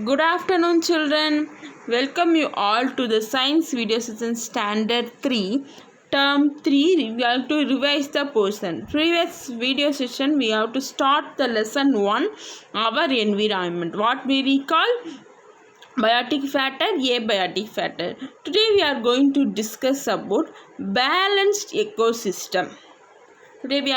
Good afternoon, children. Welcome you all to the Science Video Session Standard 3, Term 3. We have to revise the portion. Previous video session, we have to start the lesson 1, our environment. What we recall? Biotic factor, abiotic factor. Today we are going to discuss about balanced ecosystem. Today we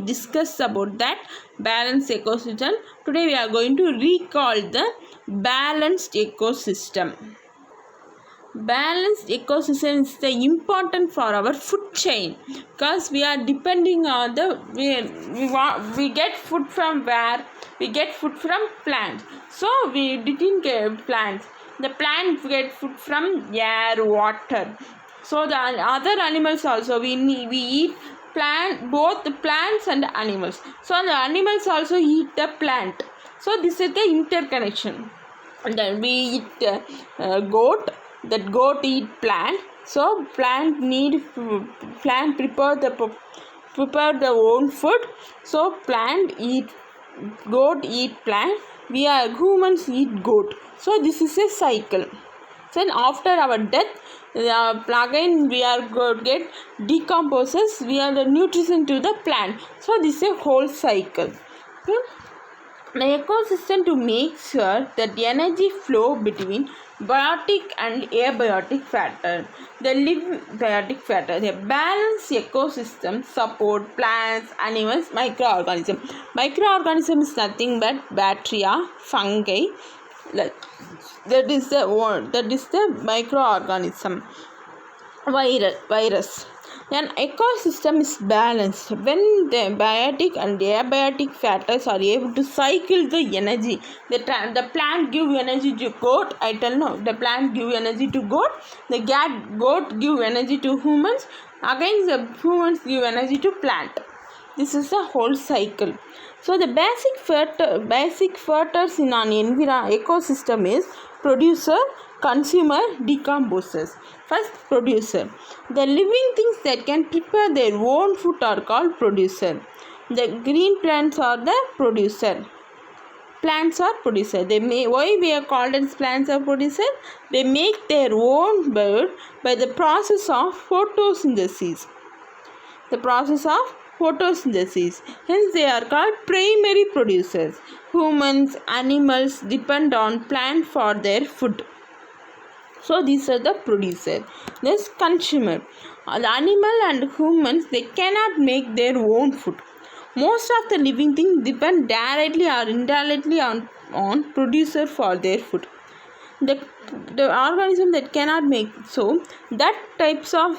discussed about that balanced ecosystem. Today we are going to recall the balanced ecosystem. Balanced ecosystem is the important for our food chain because we are depending on we get food from where? We get food from plants. So we didn't get plants. The plants get food from air, water. So the other animals also we eat both the plants and the animals. So the animals also eat the plant. So this is the interconnection. And then we eat goat. That goat eat plant. So plant prepare the own food. So plant eat goat eat plant. We are humans eat goat. So this is a cycle. Then after our death, again we are going to get decomposes. We are the nutrition to the plant. So this is a whole cycle. Okay? The ecosystem to make sure that the energy flow between biotic and abiotic factor. The balanced ecosystem support plants, animals, microorganisms. Microorganism is nothing but bacteria, fungi. That is the microorganism. Virus. An ecosystem is balanced when the biotic and the abiotic factors are able to cycle the energy. The plant give energy to goat. The plant give energy to goat. The goat give energy to humans. Again, the humans give energy to plant. This is the whole cycle. So the basic factors in an ecosystem is producer, consumer, decomposes. First, producer. The living things that can prepare their own food are called producer. The green plants are the producer. Plants are producer. Why we are called as plants are producer? They make their own food by the process of photosynthesis. Hence they are called primary producers. Humans, animals depend on plant for their food. So these are the producers. Next, consumer. The animal and humans, they cannot make their own food. Most of the living things depend directly or indirectly on producer for their food. The organism that cannot make, so that types of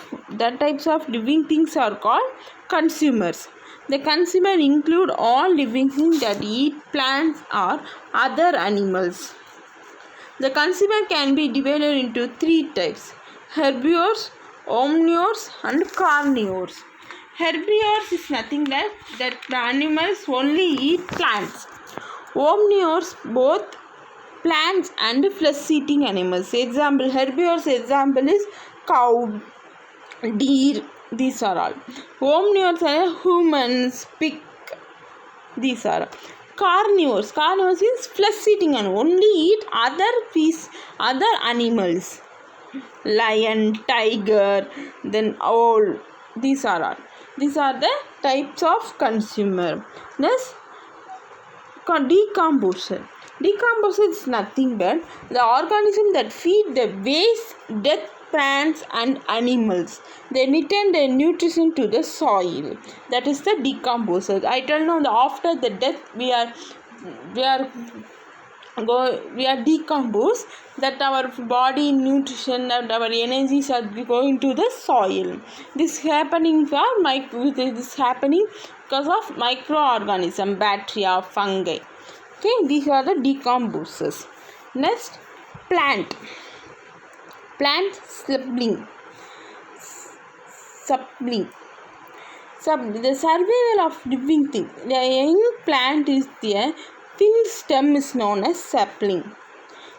living things are called consumers. The consumer include all living things that eat plants or other animals. The consumer can be divided into 3 types: herbivores, omnivores and carnivores. Herbivores is nothing that the animals only eat plants. Omnivores both plants and flesh-eating animals. Herbivores example is cow, deer. These are all. Omnivores are humans, pig. These are carnivores. Carnivores is flesh-eating and only eat other animals. Lion, tiger, then owl. These are all. These are the types of consumer. Next, decomposer. Decomposer is nothing but the organism that feed the waste, dead plants and animals. They return their nutrition to the soil. That is the decomposer. After the death we are decomposed, that our body nutrition and our energies are going to the soil. This happening because of microorganism, bacteria, fungi. Okay, these are the decomposers. Next, plant sapling. The survival of living thing. The young plant is the thin stem is known as sapling.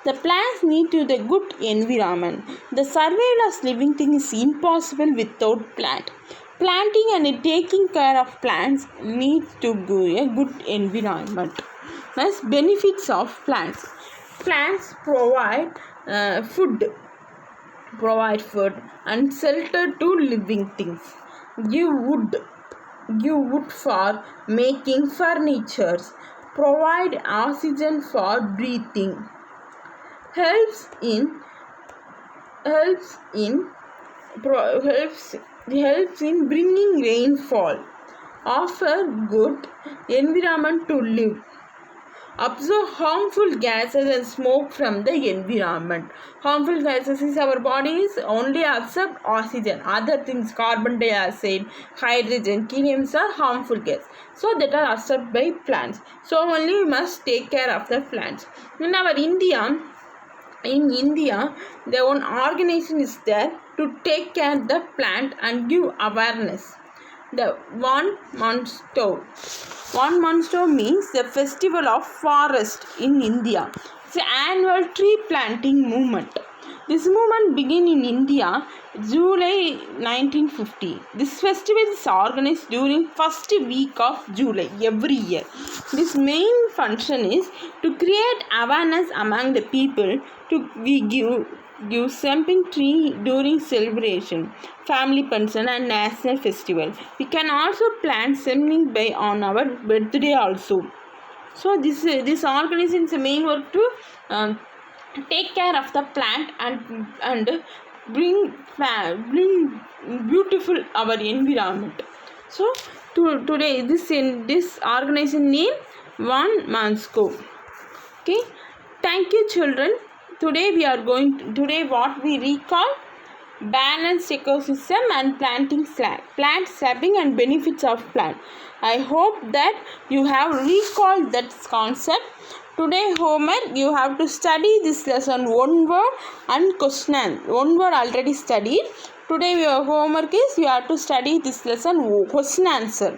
The plants need to the good environment. The survival of living thing is impossible without plant. Planting and taking care of plants need to be a good environment. Next, benefits of plants. Plants provide food and shelter to living things. Give wood for making furniture, provide oxygen for breathing, helps in helps in pro- helps in bringing rainfall, offer good environment to live, absorb harmful gases and smoke from the environment. Harmful gases is our bodies only absorb oxygen. Other things, carbon dioxide, hydrogen, heliums are harmful gas. So that are absorbed by plants. So only we must take care of the plants. In India, their own organization is there to take care of the plant and give awareness. The One Monster means the festival of forest in India. It's an annual tree planting movement. This movement began in India July 1950. This festival is organized during first week of July every year. This main function is to create awareness among the people to give something tree during celebration, family function and national festival. We can also plant something by on our birthday also. So this organization is main work to take care of the plant and bring beautiful our environment. So today this organization name One Mansko. Okay, thank you children. Today what we recall balanced ecosystem and plant sapping and benefits of plant. I hope that you have recalled that concept. Today homework, you have to study this lesson one word and question. One word already studied. Today your homework is you have to study this lesson question answer.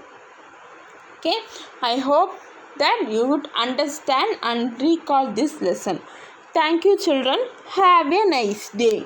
Okay, I hope that you would understand and recall this lesson. Thank you children. Have a nice day.